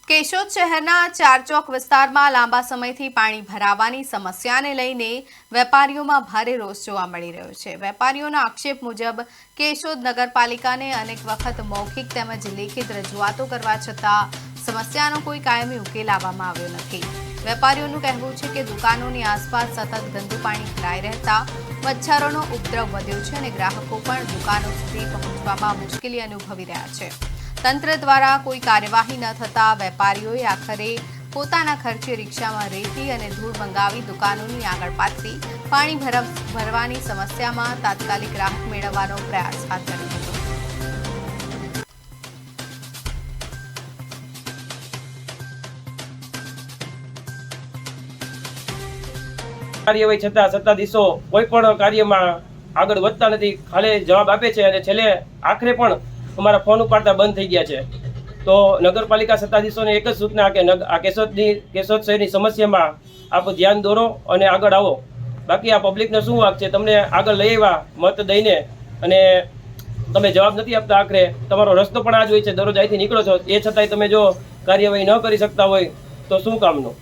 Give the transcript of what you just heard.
કેશોદ શહેરના ચારચોક વિસ્તારમાં લાંબા સમયથી પાણી ભરાવાની સમસ્યાને લઈને વેપારીઓમાં ભારે રોષ જોવા મળી રહ્યો છે। વેપારીઓના આક્ષેપ મુજબ કેશોદ નગરપાલિકાને અનેક વખત મૌખિક તેમજ લેખિત રજૂઆતો કરવા છતાં સમસ્યાનો કોઈ કાયમી ઉકેલ લાવવામાં આવ્યો નથી। વેપારીઓનું કહેવું છે કે દુકાનોની આસપાસ સતત ગંદુ પાણી ભરાઈ રહેતા મચ્છરોનો ઉપદ્રવ વધ્યો છે અને ગ્રાહકો પણ દુકાનો સુધી પહોંચવામાં મુશ્કેલી અનુભવી રહ્યા છે। તંત્ર દ્વારા કોઈ કાર્યવાહી ન થતા વેપારીઓએ આખરે પોતાના ખર્ચે રિક્ષામાં રેતી અને ધૂળ મંગાવી દુકાનોની આગળ પાથરી પાણી ભરવાની સમસ્યામાં તાત્કાલિક રાહત મેળવવાનો પ્રયાસ હાથ ધર્યો હતો। કાર્યવાહી છતાં સત્તાધીશો કોઈ પણ કાર્યમાં આગળ વધતા નથી, ખાલી જવાબ આપે છે અને છેલ્લે આખરે પણ અમારા ફોન ઉપાડતા બંધ થઈ ગયા છે। તો નગરપાલિકા સત્તાધીશોને એક જ સૂચના કે આ કેશોદ શહેરની સમસ્યામાં આપ ધ્યાન દોરો અને આગળ આવો। બાકી આ પબ્લિકને શું વાંક છે? તમને આગળ લઈ આવ્યા મત દઈને અને તમે જવાબ નથી આપતા। આખરે તમારો રસ્તો પણ આ જ હોય છે, દરરોજ અહીંથી નીકળો છો, એ છતાંય તમે જો કાર્યવાહી ન કરી શકતા હોય તો શું કામનું?